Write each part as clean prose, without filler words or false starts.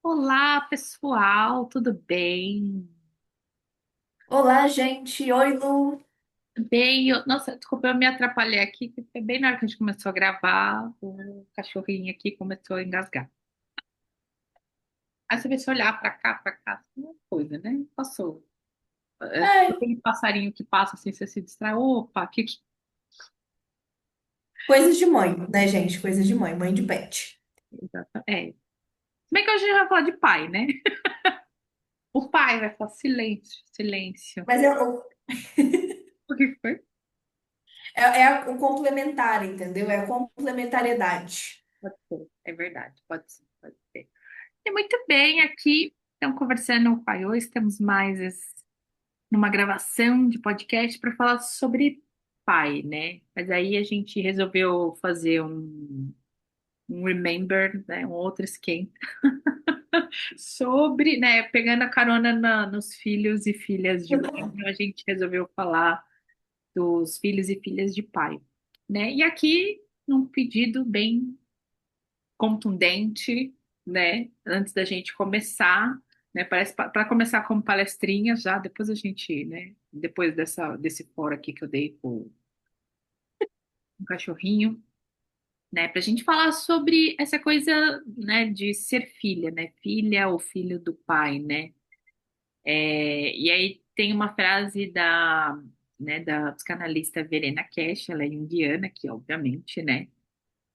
Olá, pessoal, tudo bem? Olá, gente. Oi, Lu. Bem, nossa, desculpa, eu me atrapalhei aqui, que foi bem na hora que a gente começou a gravar, o cachorrinho aqui começou a engasgar. Aí você vê se olhar pra cá, uma coisa, né? Passou. É, Ai, aquele passarinho que passa assim, você se distrai, opa, que... coisas de mãe, né, gente? Coisas de mãe, mãe de pet. É. Se bem que hoje a gente vai falar de pai, né? O pai vai falar silêncio, silêncio. Mas O que foi? o complementar, entendeu? É a complementariedade. Pode ser, é verdade, pode ser, pode ser. E muito bem, aqui estão conversando com o pai hoje, estamos mais numa gravação de podcast para falar sobre pai, né? Mas aí a gente resolveu fazer um remember, né? Um outro esquema sobre, né? Pegando a carona nos filhos e filhas de mãe, então a gente resolveu falar dos filhos e filhas de pai, né? E aqui, num pedido bem contundente, né? Antes da gente começar, né? Parece para começar como palestrinha já, depois a gente, né? Depois desse fora aqui que eu dei com o cachorrinho, né? Para a gente falar sobre essa coisa, né? De ser filha, né? Filha ou filho do pai, né? E aí tem uma frase da psicanalista Verena Kesh, ela é indiana, que obviamente, né?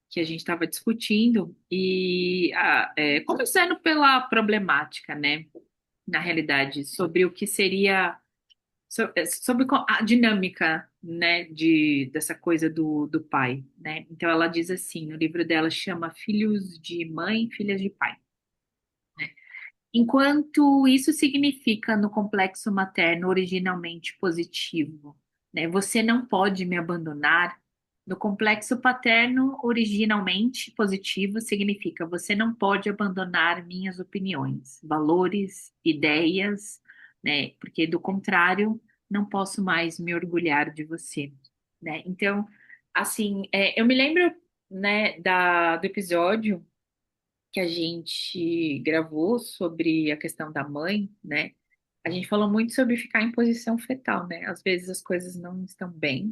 Que a gente estava discutindo e começando pela problemática, né? Na realidade, sobre o que seria sobre a dinâmica, né? Dessa coisa do pai, né? Então ela diz assim, no livro dela chama Filhos de Mãe, Filhas de Pai. Enquanto isso significa no complexo materno originalmente positivo, né? Você não pode me abandonar. No complexo paterno originalmente positivo significa você não pode abandonar minhas opiniões, valores, ideias, né? Porque do contrário, não posso mais me orgulhar de você, né? Então, assim, eu me lembro, né, do episódio que a gente gravou sobre a questão da mãe, né? A gente falou muito sobre ficar em posição fetal, né? Às vezes as coisas não estão bem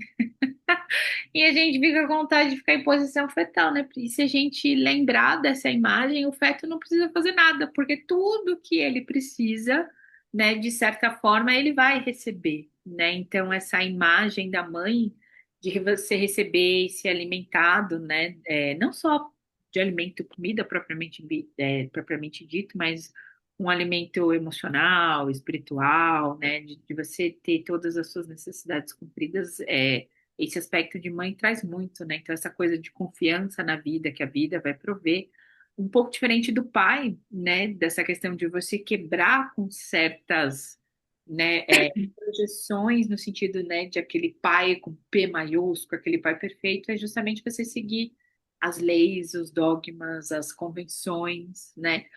e a gente fica com vontade de ficar em posição fetal, né? E se a gente lembrar dessa imagem, o feto não precisa fazer nada, porque tudo que ele precisa, né, de certa forma, ele vai receber, né? Então, essa imagem da mãe de você receber e ser alimentado, né? Não só de alimento, comida propriamente dito, mas um alimento emocional, espiritual, né? De você ter todas as suas necessidades cumpridas, esse aspecto de mãe traz muito, né? Então, essa coisa de confiança na vida, que a vida vai prover. Um pouco diferente do pai, né? Dessa questão de você quebrar com certas, né, projeções no sentido, né, de aquele pai com P maiúsculo, aquele pai perfeito, é justamente você seguir as leis, os dogmas, as convenções, né?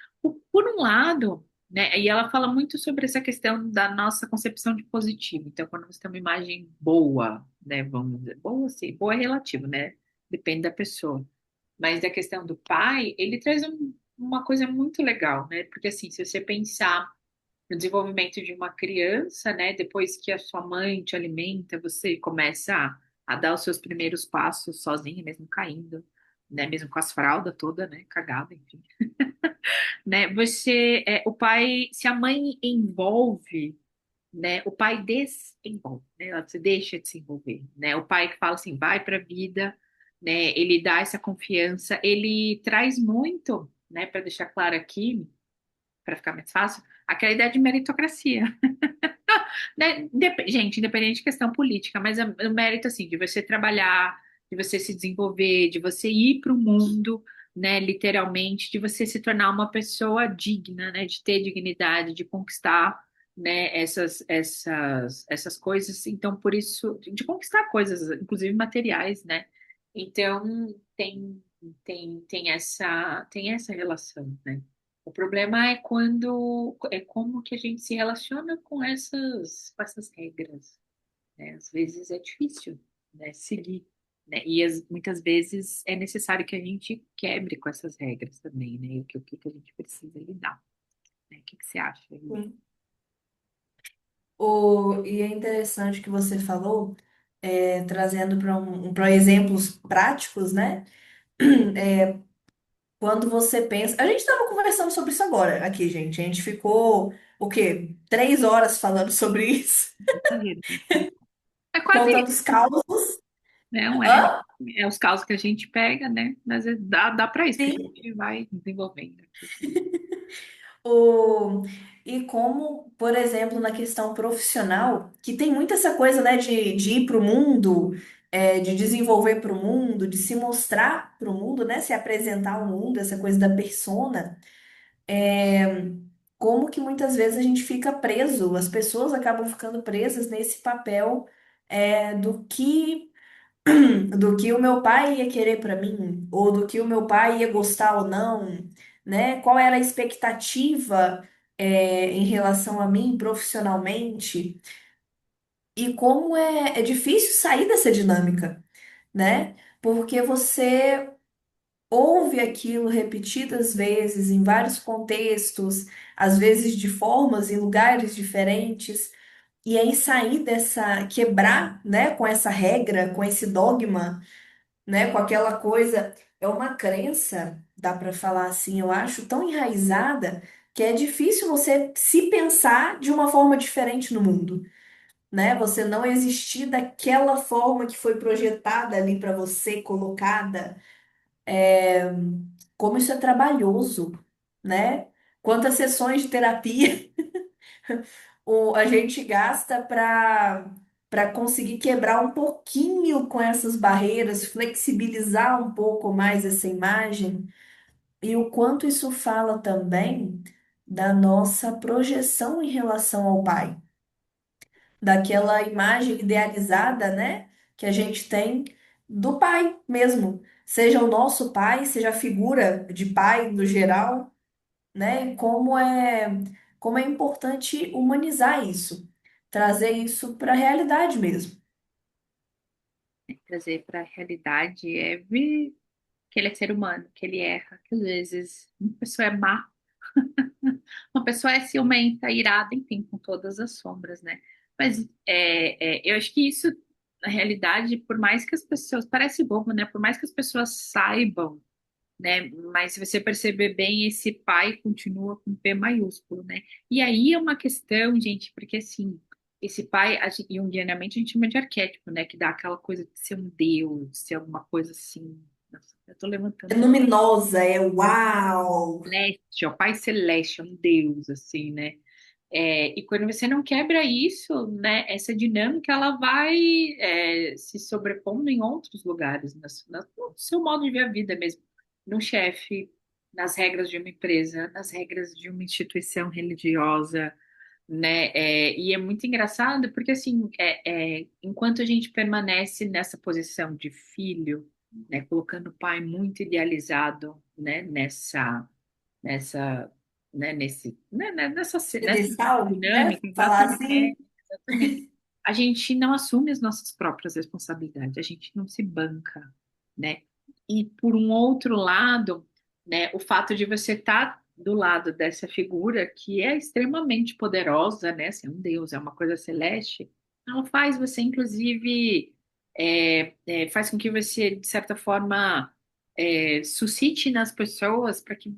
Por um lado, né? E ela fala muito sobre essa questão da nossa concepção de positivo. Então, quando você tem uma imagem boa, né? Vamos dizer, boa, sim, boa é relativo, né? Depende da pessoa. Mas da questão do pai, ele traz uma coisa muito legal, né? Porque assim, se você pensar no desenvolvimento de uma criança, né? Depois que a sua mãe te alimenta, você começa a dar os seus primeiros passos sozinha, mesmo caindo, né? Mesmo com as fraldas toda, né? Cagada, enfim, né? O pai, se a mãe envolve, né? O pai desenvolve, né? Você deixa de se envolver, né? O pai que fala assim, vai para a vida, né? Ele dá essa confiança, ele traz muito, né? Para deixar claro aqui, para ficar mais fácil, aquela ideia de meritocracia, né? Gente, independente de questão política, mas o mérito assim de você trabalhar, de você se desenvolver, de você ir para o mundo, né? Literalmente, de você se tornar uma pessoa digna, né? De ter dignidade, de conquistar, né? Essas coisas. Então, por isso, de conquistar coisas, inclusive materiais, né? Então, tem essa relação, né? O problema é como que a gente se relaciona com essas regras, né? Às vezes é difícil, né, seguir, né? E muitas vezes é necessário que a gente quebre com essas regras também, né? O que a gente precisa lidar. né? O que que você acha? Sim. E é interessante que você falou, trazendo para exemplos práticos, né? Quando você pensa. A gente estava conversando sobre isso agora aqui, gente. A gente ficou, o quê? 3 horas falando sobre isso, Exagero, né? É quase contando isso, os causos. não é? Hã? É os casos que a gente pega, né? Mas dá para isso, porque a Sim. gente vai desenvolvendo aqui. O... E como, por exemplo, na questão profissional, que tem muito essa coisa, né, de ir para o mundo, de desenvolver para o mundo, de se mostrar para o mundo, né, se apresentar ao mundo, essa coisa da persona, como que muitas vezes a gente fica preso, as pessoas acabam ficando presas nesse papel, do que o meu pai ia querer para mim, ou do que o meu pai ia gostar ou não, né? Qual era a expectativa, em relação a mim profissionalmente, e como é difícil sair dessa dinâmica, né? Porque você ouve aquilo repetidas vezes, em vários contextos, às vezes de formas e lugares diferentes. E aí sair dessa, quebrar, né, com essa regra, com esse dogma, né, com aquela coisa, é uma crença, dá para falar assim, eu acho, tão enraizada que é difícil você se pensar de uma forma diferente no mundo, né? Você não existir daquela forma que foi projetada ali para você, colocada. Como isso é trabalhoso, né? Quantas sessões de terapia a gente gasta para conseguir quebrar um pouquinho com essas barreiras, flexibilizar um pouco mais essa imagem, e o quanto isso fala também da nossa projeção em relação ao pai, daquela imagem idealizada, né, que a gente tem do pai mesmo, seja o nosso pai, seja a figura de pai no geral, né? Como é importante humanizar isso, trazer isso para a realidade mesmo. Trazer para a realidade é ver que ele é ser humano, que ele erra, que às vezes uma pessoa é má, uma pessoa é ciumenta, irada, enfim, com todas as sombras, né? Mas eu acho que isso, na realidade, por mais que as pessoas, parece bobo, né? Por mais que as pessoas saibam, né? Mas se você perceber bem, esse pai continua com P maiúsculo, né? E aí é uma questão, gente, porque assim, esse pai, junguianamente, a gente chama de arquétipo, né? Que dá aquela coisa de ser um deus, de ser alguma coisa assim. Nossa, eu tô É levantando luminosa, é uau! celeste, ó, pai celeste, é um deus, assim, né? E quando você não quebra isso, né, essa dinâmica ela vai se sobrepondo em outros lugares, no seu modo de ver a vida mesmo, no chefe, nas regras de uma empresa, nas regras de uma instituição religiosa, né? E é muito engraçado porque assim, enquanto a gente permanece nessa posição de filho, né, colocando o pai muito idealizado, né, nessa, nessa Pedestal, né? dinâmica, Falar exatamente, assim. exatamente. A gente não assume as nossas próprias responsabilidades, a gente não se banca, né? E por um outro lado, né, o fato de você estar do lado dessa figura que é extremamente poderosa, né? Assim, é um deus, é uma coisa celeste, ela faz você, inclusive, faz com que você, de certa forma, suscite nas pessoas para que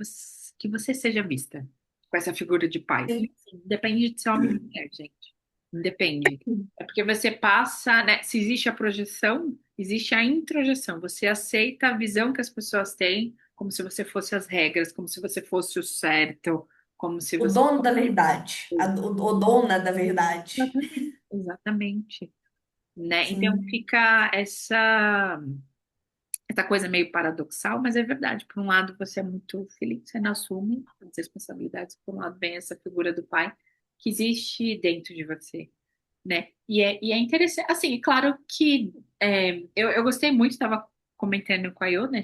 você seja vista com essa figura de pai. E, Sim. assim, depende de ser homem ou mulher, gente. Independe. É porque você passa, né? Se existe a projeção, existe a introjeção. Você aceita a visão que as pessoas têm, como se você fosse as regras, como se você fosse o certo, como se O você dono da fosse. verdade, o dona da verdade. Exatamente, exatamente, né? Então Sim. fica essa coisa meio paradoxal, mas é verdade. Por um lado, você é muito feliz, você não assume as responsabilidades. Por um lado, vem essa figura do pai que existe dentro de você, né? E é interessante, assim, é claro que eu gostei muito, estava comentando com a Iô, né?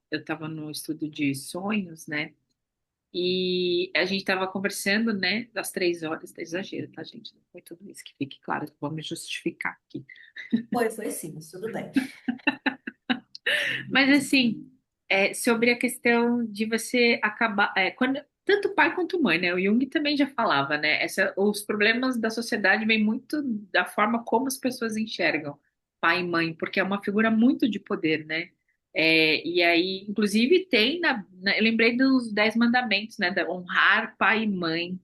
Eu estava no estudo de sonhos, né? E a gente estava conversando, né, das 3 horas, tá exagero, tá, gente? Não foi tudo isso, que fique claro, vou me justificar aqui. Foi sim, mas tudo bem. Mas assim, sobre a questão de você acabar. Quando tanto pai quanto mãe, né? O Jung também já falava, né? Os problemas da sociedade vêm muito da forma como as pessoas enxergam pai e mãe, porque é uma figura muito de poder, né? E aí, inclusive, tem eu lembrei dos 10 mandamentos, né? Da honrar pai e mãe,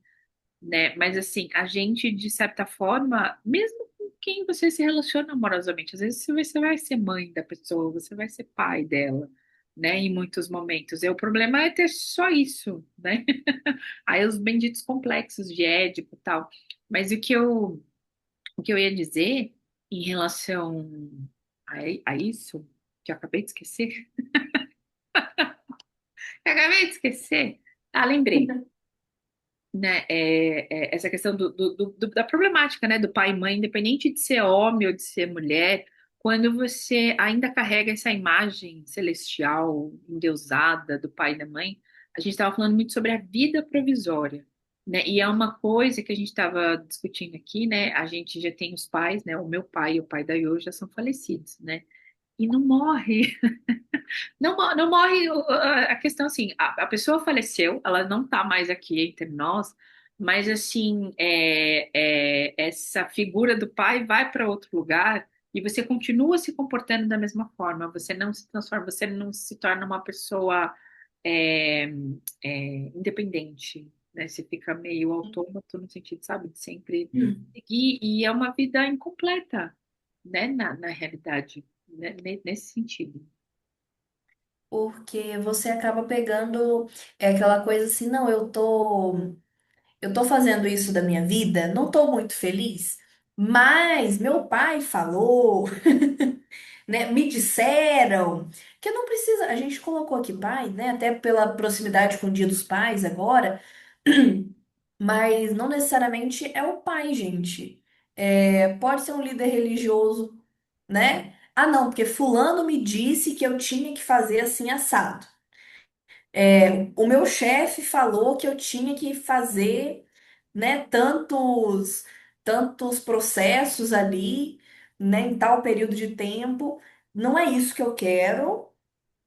né? Mas assim, a gente, de certa forma, mesmo com quem você se relaciona amorosamente, às vezes você vai ser mãe da pessoa, você vai ser pai dela, né? Em muitos momentos. E o problema é ter só isso, né? Aí os benditos complexos de Édipo e tal. Mas o que eu ia dizer em relação a isso, que eu acabei de esquecer, eu acabei de esquecer. Ah, lembrei. Né, essa questão da problemática, né, do pai e mãe, independente de ser homem ou de ser mulher, quando você ainda carrega essa imagem celestial, endeusada do pai e da mãe, a gente estava falando muito sobre a vida provisória, né, e é uma coisa que a gente estava discutindo aqui, né, a gente já tem os pais, né, o meu pai e o pai da Yo já são falecidos, né, e não morre. Não morre a questão assim, a pessoa faleceu, ela não está mais aqui entre nós, mas assim, essa figura do pai vai para outro lugar e você continua se comportando da mesma forma, você não se transforma, você não se torna uma pessoa é, independente, né? Você fica meio autômato no sentido, sabe, de sempre seguir, e é uma vida incompleta, né, na realidade, né, nesse sentido. Porque você acaba pegando aquela coisa assim, não, eu tô fazendo isso da minha vida, não tô muito feliz, mas meu pai falou, né, me disseram que não precisa, a gente colocou aqui pai, né, até pela proximidade com o Dia dos Pais agora, mas não necessariamente é o pai, gente. Pode ser um líder religioso, né? Ah, não, porque fulano me disse que eu tinha que fazer assim assado. O meu chefe falou que eu tinha que fazer, né, tantos processos ali, né, em tal período de tempo. Não é isso que eu quero,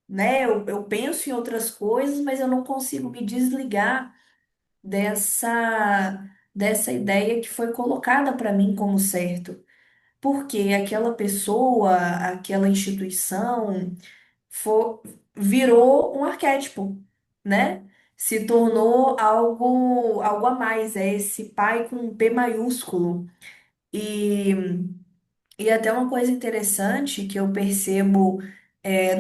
né? Eu penso em outras coisas, mas eu não consigo me desligar dessa ideia que foi colocada para mim como certo. Porque aquela pessoa, aquela instituição fo- virou um arquétipo, né? Se tornou algo a mais, é esse pai com um P maiúsculo. E, e até uma coisa interessante que eu percebo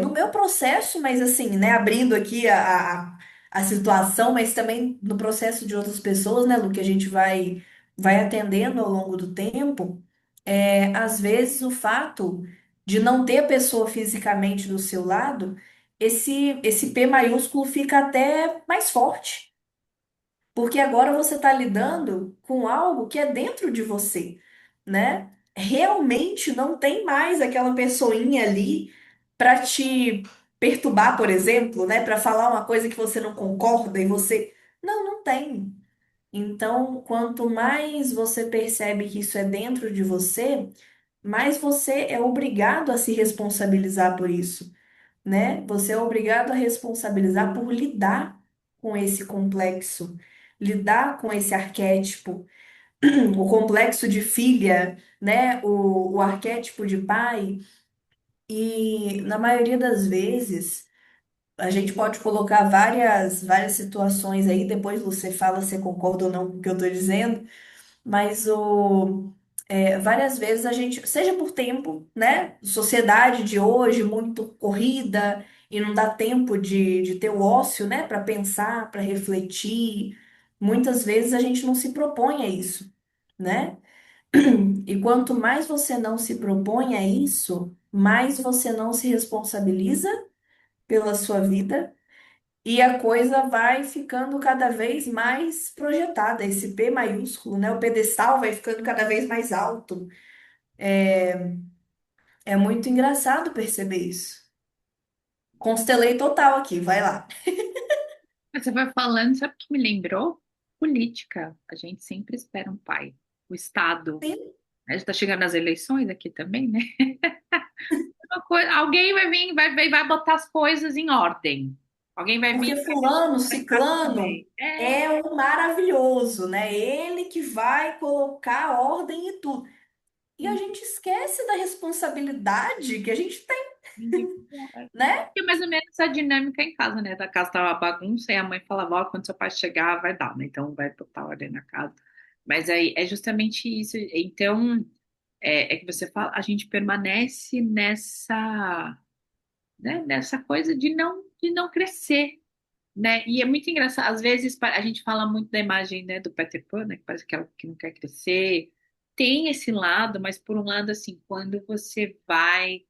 no meu processo, mas assim, né, abrindo aqui a situação, mas também no processo de outras pessoas, né, Lu, que a gente vai atendendo ao longo do tempo, às vezes o fato de não ter a pessoa fisicamente do seu lado, esse P maiúsculo fica até mais forte. Porque agora você está lidando com algo que é dentro de você, né? Realmente não tem mais aquela pessoinha ali para te perturbar, por exemplo, né? Para falar uma coisa que você não concorda e você. Não tem. Então, quanto mais você percebe que isso é dentro de você, mais você é obrigado a se responsabilizar por isso, né? Você é obrigado a responsabilizar por lidar com esse complexo, lidar com esse arquétipo, o complexo de filha, né? O arquétipo de pai. E na maioria das vezes, a gente pode colocar várias situações aí, depois você fala se concorda ou não com o que eu estou dizendo, mas várias vezes a gente, seja por tempo, né? Sociedade de hoje muito corrida e não dá tempo de ter o ócio, né? Para pensar, para refletir. Muitas vezes a gente não se propõe a isso, né? E quanto mais você não se propõe a isso, mais você não se responsabiliza pela sua vida. E a coisa vai ficando cada vez mais projetada, esse P maiúsculo, né? O pedestal vai ficando cada vez mais alto. É muito engraçado perceber isso. Constelei total aqui, vai lá. Você vai falando, sabe o que me lembrou? Política. A gente sempre espera um pai. O Estado. Sim, A gente está chegando nas eleições aqui também, né? Alguém vai vir, vai botar as coisas em ordem. Alguém vai vir Porque e vai fulano, deixar em casa ciclano também. É, é o maravilhoso, né? Ele que vai colocar ordem e tudo. E a sim, gente esquece da responsabilidade que a gente tem, individual. né? É mais ou menos a dinâmica em casa, né? Da casa tava bagunça e a mãe falava, ó, quando seu pai chegar, vai dar, né? Então vai botar ordem na casa. Mas aí é justamente isso. Então, é que você fala, a gente permanece nessa, né, nessa coisa de não crescer, né? E é muito engraçado. Às vezes a gente fala muito da imagem, né, do Peter Pan, né? Que parece que é o que não quer crescer. Tem esse lado, mas por um lado, assim, quando você vai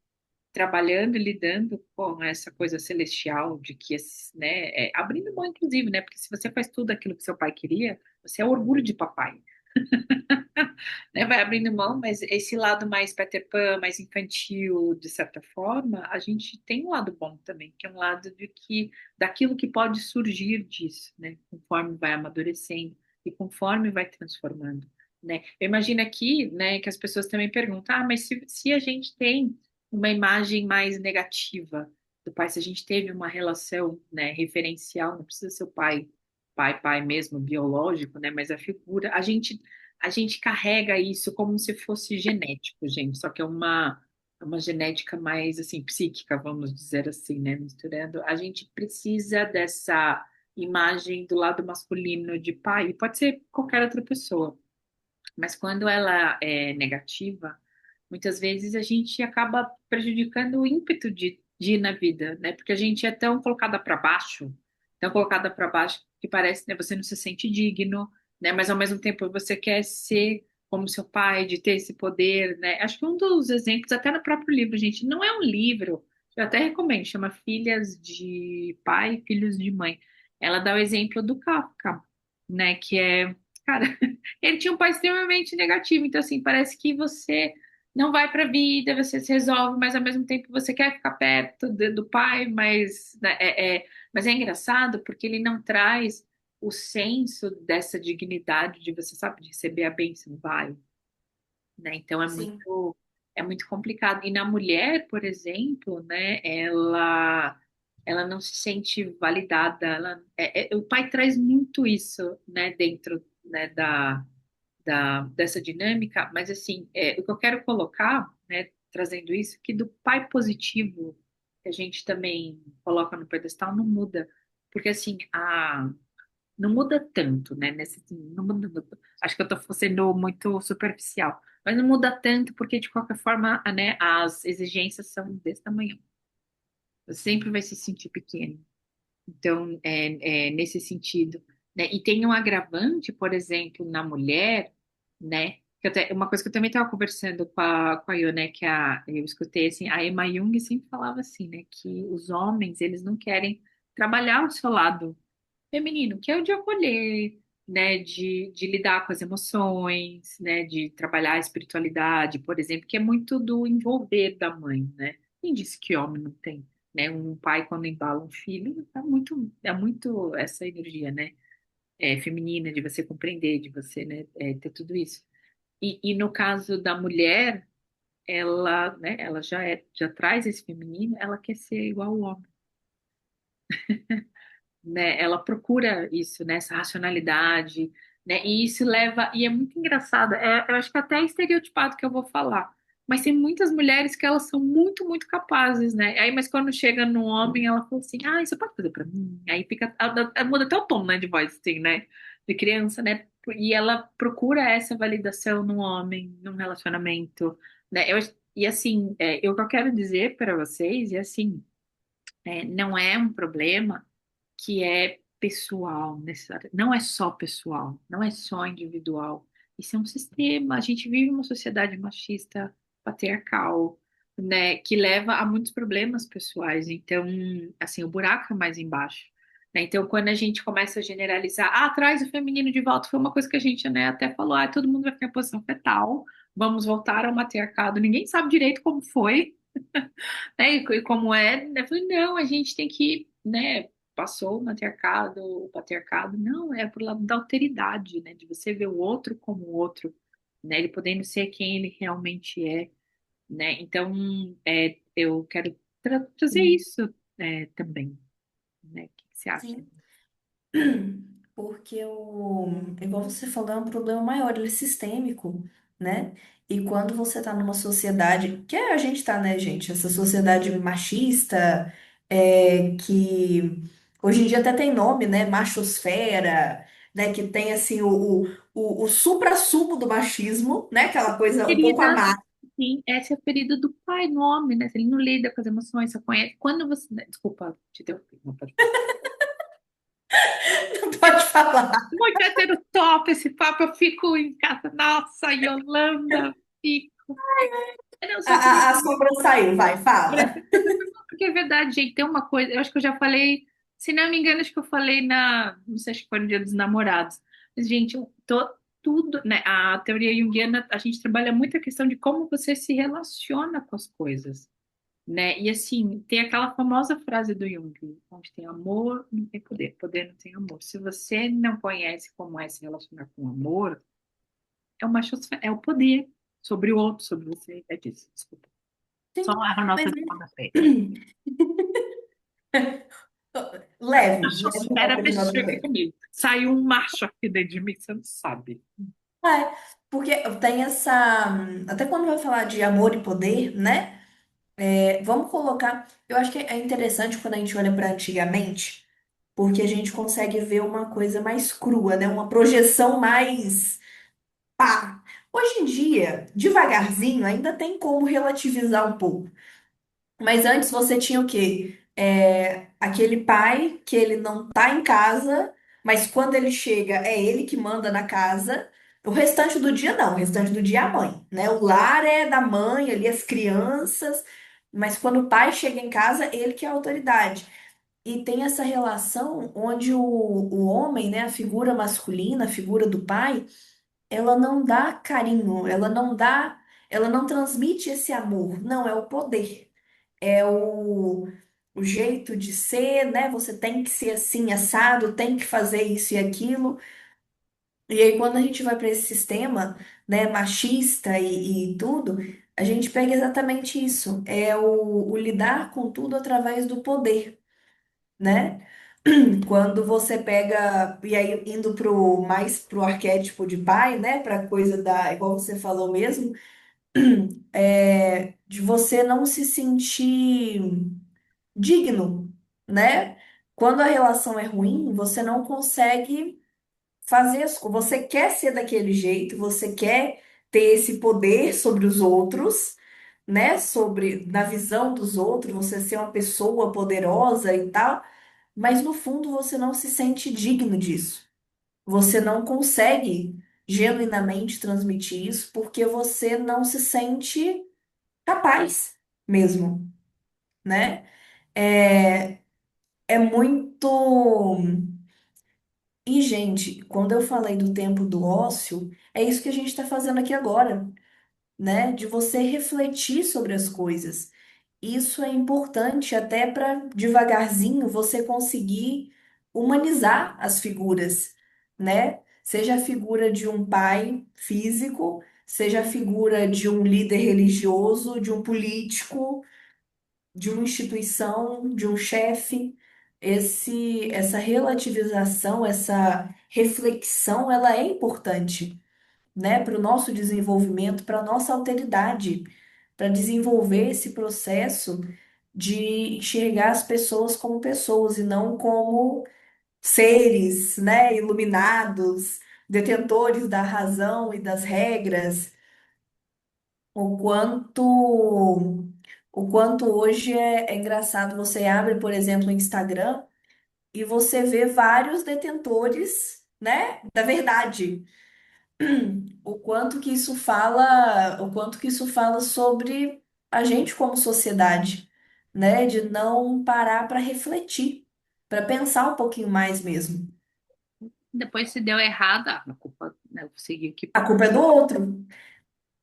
trabalhando e lidando com essa coisa celestial de que, né, abrindo mão, inclusive, né, porque se você faz tudo aquilo que seu pai queria, você é orgulho de papai, né, vai abrindo mão, mas esse lado mais Peter Pan, mais infantil, de certa forma, a gente tem um lado bom também, que é um lado de que, daquilo que pode surgir disso, né, conforme vai amadurecendo e conforme vai transformando. Né? Eu imagino aqui, né, que as pessoas também perguntam, ah, mas se a gente tem uma imagem mais negativa do pai, se a gente teve uma relação, né, referencial, não precisa ser o pai, pai mesmo, biológico, né, mas a figura, a gente carrega isso como se fosse genético, gente, só que é uma genética mais, assim, psíquica, vamos dizer assim, né, misturando. A gente precisa dessa imagem do lado masculino de pai, e pode ser qualquer outra pessoa, mas quando ela é negativa, muitas vezes a gente acaba prejudicando o ímpeto de ir na vida, né? Porque a gente é tão colocada para baixo que parece, né? Você não se sente digno, né? Mas ao mesmo tempo você quer ser como seu pai, de ter esse poder, né? Acho que um dos exemplos, até no próprio livro, gente, não é um livro, eu até recomendo, chama Filhas de Pai, Filhos de Mãe. Ela dá o exemplo do Kafka, né? Que é, cara, ele tinha um pai extremamente negativo, então assim, parece que você não vai para a vida, você se resolve, mas ao mesmo tempo você quer ficar perto do pai, mas né, mas é engraçado porque ele não traz o senso dessa dignidade de você, sabe, de receber a bênção do pai, né? Então Sim, é muito complicado. E na mulher, por exemplo, né, ela não se sente validada, o pai traz muito isso, né, dentro, né, dessa dinâmica, mas assim, o que eu quero colocar, né, trazendo isso, que do pai positivo, que a gente também coloca no pedestal, não muda, porque assim, não muda tanto, né, não muda, acho que eu estou sendo muito superficial, mas não muda tanto, porque de qualquer forma, né, as exigências são desse tamanho, você sempre vai se sentir pequeno, então, nesse sentido, né? E tem um agravante, por exemplo, na mulher, né? Uma coisa que eu também estava conversando com a Io, né? Eu escutei assim, a Emma Jung sempre falava assim, né? Que os homens, eles não querem trabalhar o seu lado feminino, que é o de acolher, né? De lidar com as emoções, né? De trabalhar a espiritualidade, por exemplo, que é muito do envolver da mãe, né? Quem disse que homem não tem? Né? Um pai, quando embala um filho, é muito essa energia, né? Feminina, de você compreender, de você, né, ter tudo isso. E no caso da mulher, ela, né, ela já traz esse feminino, ela quer ser igual ao homem, né? Ela procura isso, né, essa racionalidade, né? E isso leva, e é muito engraçado, eu acho que até é estereotipado que eu vou falar. Mas tem muitas mulheres que elas são muito, muito capazes, né? Aí, mas quando chega no homem, ela fala assim: ah, isso pode fazer pra mim. Aí fica, ela muda até o tom, né, de voz, assim, né? De criança, né? E ela procura essa validação no homem, num relacionamento, né? E assim, o que eu quero dizer para vocês é assim, não é um problema que é pessoal, necessário. Não é só pessoal, não é só individual. Isso é um sistema. A gente vive uma sociedade machista, patriarcal, né, que leva a muitos problemas pessoais. Então, assim, o buraco é mais embaixo. Né? Então, quando a gente começa a generalizar, traz o feminino de volta, foi uma coisa que a gente, né, até falou, todo mundo vai ficar em posição fetal, vamos voltar ao matriarcado. Ninguém sabe direito como foi, né? E como é, né? Eu falei, não, a gente tem que, né? Passou o patriarcado, não, é pro lado da alteridade, né? De você ver o outro como o outro, né? Ele podendo ser quem ele realmente é, né? Então, eu quero trazer sim. isso, também, né? você acha? Sim. Porque igual você falou, é um problema maior, ele é sistêmico, né? E quando você tá numa sociedade, que a gente tá, né, gente? Essa sociedade machista, que hoje em dia até tem nome, né? Machosfera, né? Que tem, assim, o suprassumo do machismo, né? Aquela coisa um pouco Ferida, amarga. sim, essa é a ferida do pai no homem, né? Se ele não lida com as emoções, só conhece. Quando você. Desculpa, te interrompi, não pode falar. Pode falar. Muito hétero top esse papo, eu fico em casa. Nossa, Yolanda, fico. Eu não sou A sombra saiu, vai, fala. porque é verdade, gente, tem uma coisa, eu acho que eu já falei, se não me engano, acho que eu falei não sei, acho que foi no Dia dos Namorados. Mas, gente, tudo, né, a teoria junguiana, a gente trabalha muito a questão de como você se relaciona com as coisas, né? E assim, tem aquela famosa frase do Jung, onde tem amor, não tem poder, poder não tem amor. Se você não conhece como é se relacionar com o amor, é uma é o poder sobre o outro, sobre você, é disso, desculpa. Só Sim, a mas nota de rodapé. leve Machosfera nota de mexeu aqui rodapé. comigo. Saiu um macho aqui dentro de mim, você não sabe. É, porque tem essa. Até quando vai falar de amor e poder, né? Vamos colocar. Eu acho que é interessante quando a gente olha para antigamente, porque a gente consegue ver uma coisa mais crua, né? Uma projeção mais. Pá! Hoje em dia, devagarzinho, ainda tem como relativizar um pouco. Mas antes você tinha o quê? Aquele pai que ele não tá em casa, mas quando ele chega é ele que manda na casa. O restante do dia não, o restante do dia é a mãe, né? O lar é da mãe, ali as crianças, mas quando o pai chega em casa, ele que é a autoridade. E tem essa relação onde o homem, né, a figura masculina, a figura do pai, ela não dá carinho, ela não transmite esse amor, não, é o poder é o jeito de ser, né? Você tem que ser assim, assado, tem que fazer isso e aquilo. E aí, quando a gente vai para esse sistema, né, machista e tudo, a gente pega exatamente isso. É o lidar com tudo através do poder, né? Quando você pega, e aí indo mais pro arquétipo de pai, né? Pra coisa da, igual você falou mesmo, de você não se sentir digno, né? Quando a relação é ruim, você não consegue fazer as coisas. Você quer ser daquele jeito, você quer ter esse poder sobre os outros, né? Sobre, na visão dos outros, você ser uma pessoa poderosa e tal, mas no fundo você não se sente digno disso. Você não consegue genuinamente transmitir isso porque você não se sente capaz mesmo, né? É muito. E, gente, quando eu falei do tempo do ócio, é isso que a gente está fazendo aqui agora, né? De você refletir sobre as coisas. Isso é importante até para devagarzinho você conseguir humanizar as figuras, né? Seja a figura de um pai físico, seja a figura de um líder religioso, de um político de uma instituição, de um chefe, essa relativização, essa reflexão, ela é importante, né, para o nosso desenvolvimento, para a nossa alteridade, para desenvolver esse processo de enxergar as pessoas como pessoas e não como seres, né, iluminados, detentores da razão e das regras. O quanto, o quanto hoje é engraçado, você abre, por exemplo, o Instagram e você vê vários detentores, né, da verdade. O quanto que isso fala sobre a gente como sociedade, né, de não parar para refletir, para pensar um pouquinho mais mesmo. Depois se deu errado, a culpa, né, eu segui aqui, A culpa é do outro.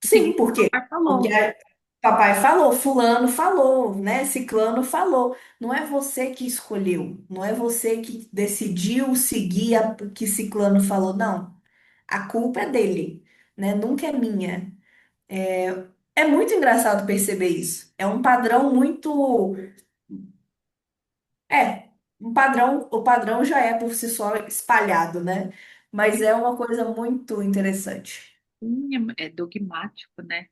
segui Sim, o que por o quê? papai Porque falou. papai falou, fulano falou, né? Ciclano falou. Não é você que escolheu, não é você que decidiu seguir o que ciclano falou, não. A culpa é dele, né? Nunca é minha. É muito engraçado perceber isso. É um padrão muito. É. o padrão já é por si só espalhado, né? Mas é uma coisa muito interessante. É dogmático, né?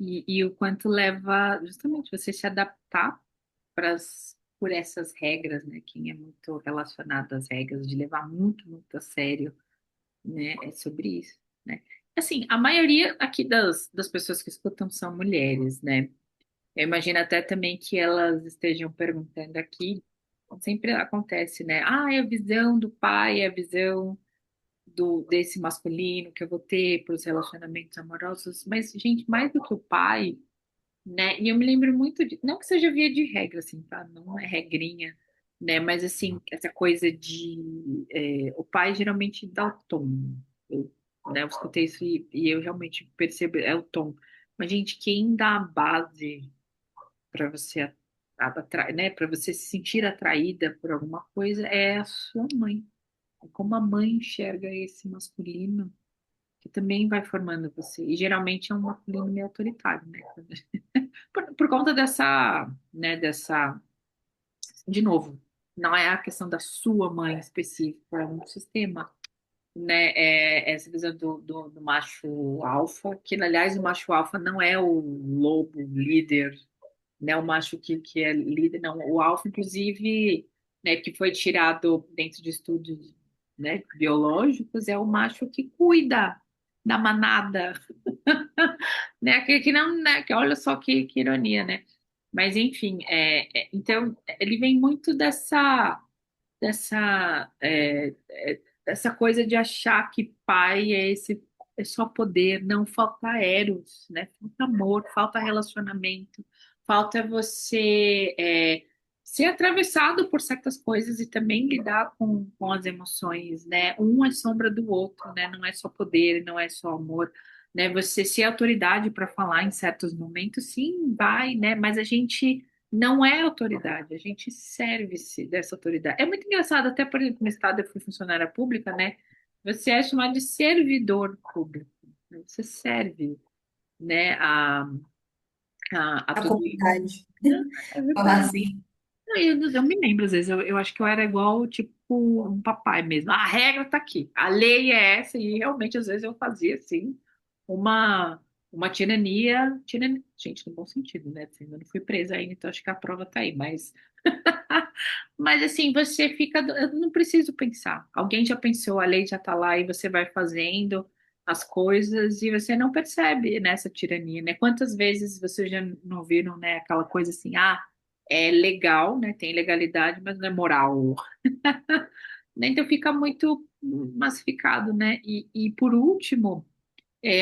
E o quanto leva justamente você se adaptar por essas regras, né? Quem é muito relacionado às regras, de levar muito, muito a sério, né? É sobre isso, né? Assim, a maioria aqui das pessoas que escutam são mulheres, né? Eu imagino até também que elas estejam perguntando aqui, sempre acontece, né? Ah, é a visão do pai, é a visão desse masculino que eu vou ter para os relacionamentos amorosos, mas, gente, mais do que o pai, né? E eu me lembro muito de, não que seja via de regra, assim, tá? Não é regrinha, né? Mas, assim, essa coisa de o pai geralmente dá o tom. Eu, né, eu escutei isso e eu realmente percebo, é o tom. Mas, gente, quem dá a base para você né, para você se sentir atraída por alguma coisa é a sua mãe. É como a mãe enxerga esse masculino que também vai formando você. E geralmente é um masculino meio autoritário, né? Por conta de novo, não é a questão da sua mãe específica, é um sistema, né? É essa visão do macho alfa, que aliás o macho alfa não é o lobo líder, né? O macho que é líder, não. O alfa, inclusive, né, que foi tirado dentro de estudos, né, biológicos, é o macho que cuida da manada, né? Que não, né, que olha só que ironia, né? Mas enfim, então ele vem muito dessa coisa de achar que pai é só poder, não falta eros, né? Falta amor, falta relacionamento, falta você ser atravessado por certas coisas e também lidar com as emoções, né? Um é sombra do outro, né? Não é só poder, não é só amor, né? Você ser autoridade para falar em certos momentos, sim, vai, né? Mas a gente não é autoridade, a gente serve-se dessa autoridade. É muito engraçado, até por exemplo, no estado eu fui funcionária pública, né? Você é chamado de servidor público. Você serve, né, a A tudo isso. comunidade. Não, é Falar verdade. assim. Não, eu me lembro, às vezes, eu acho que eu era igual, tipo, um papai mesmo. A regra tá aqui, a lei é essa, e realmente, às vezes, eu fazia, assim, uma, uma tirania, gente, no bom sentido, né? Assim, eu não fui presa ainda, então acho que a prova tá aí, mas mas assim, você fica. Eu não preciso pensar. Alguém já pensou, a lei já está lá e você vai fazendo as coisas e você não percebe nessa tirania, né? Quantas vezes vocês já não viram, né? Aquela coisa assim, é legal, né? Tem legalidade, mas não é moral. Né? Então fica muito massificado, né? E por último.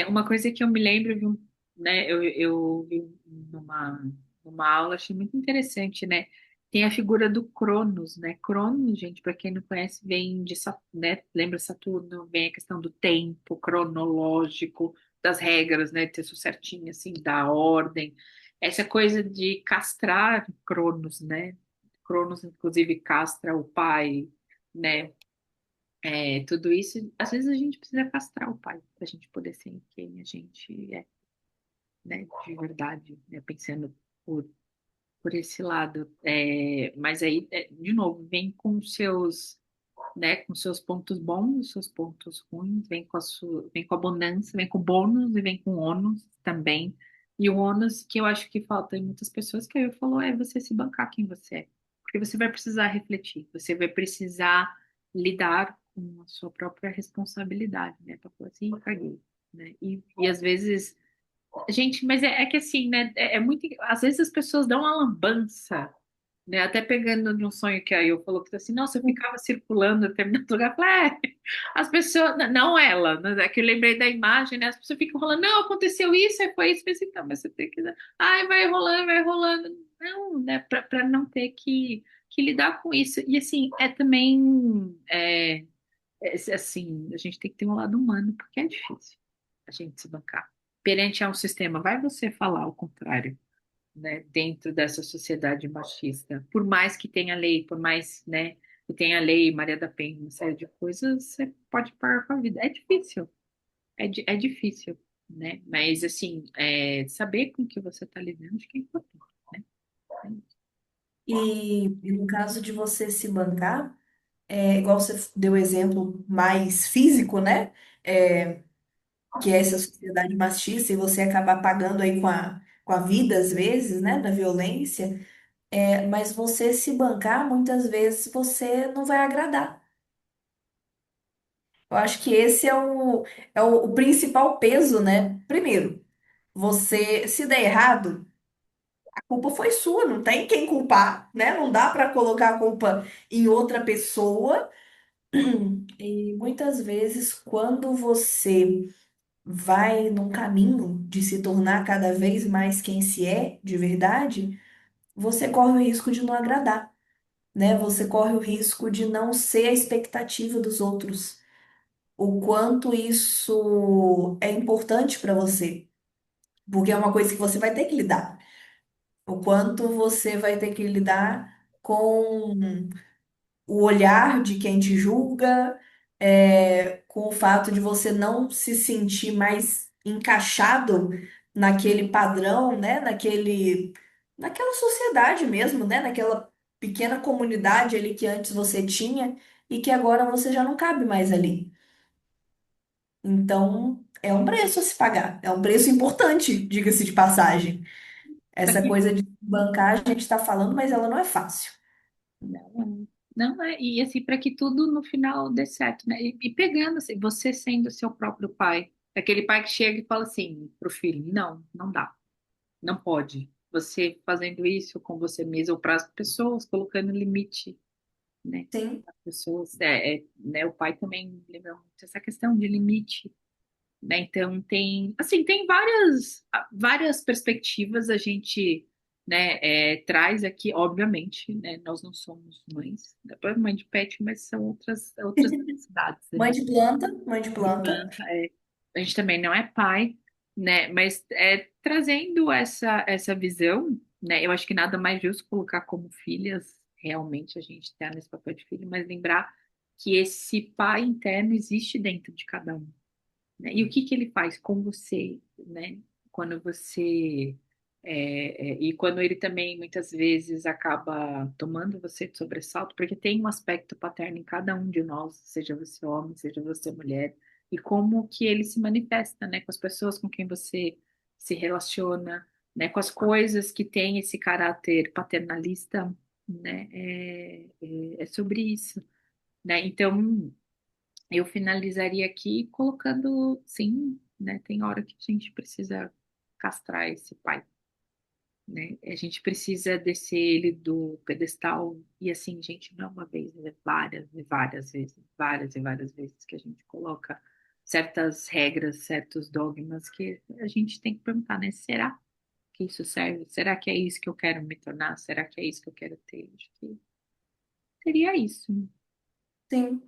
Uma coisa que eu me lembro, né, eu vi numa aula, achei muito interessante, né? Tem a figura do Cronos, né? Cronos, gente, para quem não conhece, vem de, né? Lembra Saturno, vem a questão do tempo cronológico, das regras, né? Ter isso certinho, assim, da ordem. Essa coisa de castrar Cronos, né? Cronos, inclusive, castra o pai, né? Tudo isso, às vezes a gente precisa castrar o pai para a gente poder ser quem a gente é, né, de verdade, né, pensando por esse lado. Mas aí, de novo, vem com seus pontos bons, seus pontos ruins, vem com abundância, vem com bônus e vem com ônus também. E o ônus que eu acho que falta em muitas pessoas, que eu falou, é você se bancar quem você é. Porque você vai precisar refletir, você vai precisar lidar com a sua própria responsabilidade, né? Para falar assim, caguei, né? E às vezes, gente, mas é que assim, né? É muito. Às vezes as pessoas dão uma lambança, né? Até pegando de um sonho que a eu falou que assim, nossa, eu ficava circulando em determinado lugar. Eu falei, as pessoas, não ela, né? É que eu lembrei da imagem, né? As pessoas ficam rolando, não, aconteceu isso, aí foi isso, eu pensei, então, mas você tem que. Ai, vai rolando, vai rolando. Não, né? Para não ter que lidar com isso. E assim, é também. Assim, a gente tem que ter um lado humano, porque é difícil a gente se bancar. Perante a um sistema, vai você falar o contrário, né, dentro dessa sociedade machista. Por mais que tenha lei, por mais, né, que tenha lei, Maria da Penha, uma série de coisas, você pode parar com a vida. É difícil, é difícil, né? Mas, assim, saber com que você está lidando, acho que é importante, né? E no caso de você se bancar, igual você deu o exemplo mais físico, né? É, que é essa sociedade machista e você acabar pagando aí com a vida, às vezes, né? Da violência. Mas você se bancar, muitas vezes você não vai agradar. Eu acho que esse é o principal peso, né? Primeiro, você se der errado, a culpa foi sua, não tem quem culpar, né? Não dá para colocar a culpa em outra pessoa. E muitas vezes, quando você vai num caminho de se tornar cada vez mais quem se é de verdade, você corre o risco de não agradar, né? Você corre o risco de não ser a expectativa dos outros. O quanto isso é importante para você, porque é uma coisa que você vai ter que lidar. O quanto você vai ter que lidar com o olhar de quem te julga, com o fato de você não se sentir mais encaixado naquele padrão, né? Naquela sociedade mesmo, né? Naquela pequena comunidade ali que antes você tinha e que agora você já não cabe mais ali. Então, é um preço a se pagar. É um preço importante, diga-se de passagem. Essa coisa de bancar, a gente está falando, mas ela não é fácil. Não, não é. E assim, para que tudo no final dê certo, né? E pegando assim, você sendo seu próprio pai, aquele pai que chega e fala assim pro filho, não, não dá, não pode. Você fazendo isso com você mesmo ou para as pessoas, colocando limite, né? Sim, As pessoas, né? O pai também lembra muito essa questão de limite, né? Então tem, assim, tem várias perspectivas a gente, né, traz aqui, obviamente, né? Nós não somos mães, depois mãe de pet, mas são outras necessidades, mãe né? de planta, mãe de De planta. planta, a gente também não é pai, né? Mas trazendo essa visão, né? Eu acho que nada mais justo colocar como filhas, realmente a gente tá nesse papel de filho, mas lembrar que esse pai interno existe dentro de cada um, né? E o que que ele faz com você, né? Quando você e quando ele também muitas vezes acaba tomando você de sobressalto, porque tem um aspecto paterno em cada um de nós, seja você homem, seja você mulher, e como que ele se manifesta, né? Com as pessoas com quem você se relaciona, né? Com as coisas que têm esse caráter paternalista, né? É sobre isso, né? Então eu finalizaria aqui colocando, sim, né? Tem hora que a gente precisa castrar esse pai, né? A gente precisa descer ele do pedestal e assim, gente, não é uma vez, é várias e várias vezes, várias e várias vezes que a gente coloca certas regras, certos dogmas que a gente tem que perguntar, né? Será que isso serve? Será que é isso que eu quero me tornar? Será que é isso que eu quero ter? Acho que seria isso. Sim.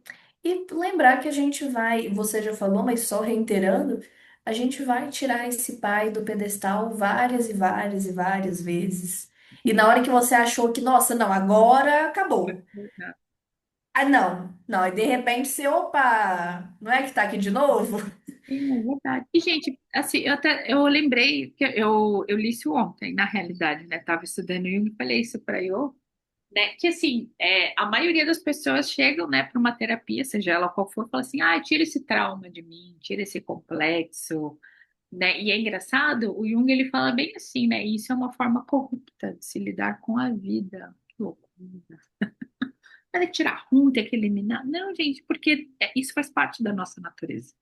E lembrar que a gente vai, você já falou, mas só reiterando, a gente vai tirar esse pai do pedestal várias e várias e várias vezes. E na hora que você achou que, nossa, não, agora acabou. Ah, não, não, e de repente você, opa, não é que tá aqui de novo? Sim, é verdade. E, gente, assim, eu lembrei que eu li isso ontem, na realidade, né? Tava estudando Jung e falei isso para eu, né? Que assim, a maioria das pessoas chegam, né, para uma terapia, seja ela qual for, fala assim, ah, tira esse trauma de mim, tira esse complexo, né? E é engraçado, o Jung ele fala bem assim, né? Isso é uma forma corrupta de se lidar com a vida. Que loucura. Tem que tirar ruim, tem que eliminar. Não, gente, porque isso faz parte da nossa natureza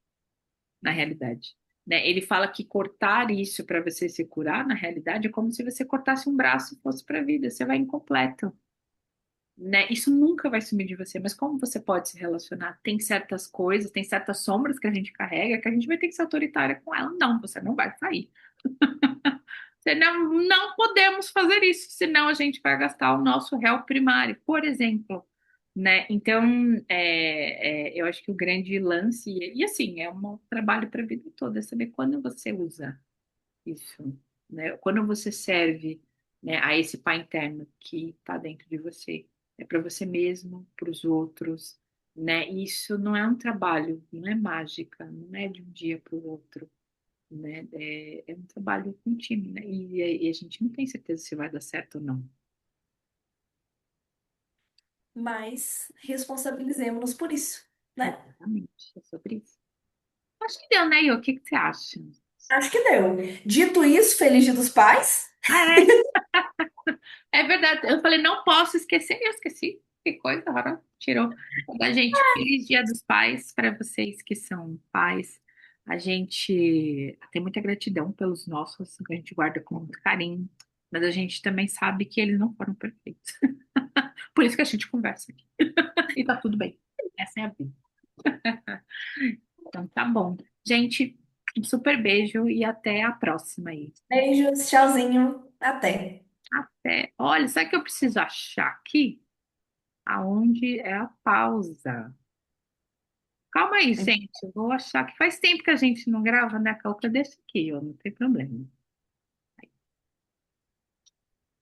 na realidade. Né? Ele fala que cortar isso para você se curar, na realidade, é como se você cortasse um braço e fosse para a vida, você vai incompleto. Né? Isso nunca vai sumir de você, mas como você pode se relacionar? Tem certas coisas, tem certas sombras que a gente carrega que a gente vai ter que ser autoritária com ela. Não, você não vai sair. Você não podemos fazer isso, senão a gente vai gastar o nosso réu primário, por exemplo. Né? Então, eu acho que o grande lance, e assim, é um trabalho para a vida toda, é saber quando você usa isso, né? Quando você serve, né, a esse pai interno que está dentro de você, é para você mesmo, para os outros, né? Isso não é um trabalho, não é mágica, não é de um dia para o outro, né? É um trabalho contínuo, né? E a gente não tem certeza se vai dar certo ou não. mas responsabilizemos-nos por isso, né? Exatamente, é sobre isso. Acho que deu, né, Iô? O que que você acha? Acho que deu. Dito isso, feliz Dia dos Pais. Ah, é verdade. Eu falei, não posso esquecer, e eu esqueci. Que coisa, agora tirou da gente. Feliz Dia dos Pais para vocês que são pais. A gente tem muita gratidão pelos nossos, que a gente guarda com muito carinho, mas a gente também sabe que eles não foram perfeitos. Por isso que a gente conversa aqui. E tá tudo bem. Essa é a vida. Então tá bom. Gente, um super beijo e até a próxima aí. Beijos, tchauzinho, até. Até. Olha, sabe o que eu preciso achar aqui? Aonde é a pausa? Calma aí, gente. Eu vou achar que faz tempo que a gente não grava, né? A outra deixa aqui, ó, não tem problema.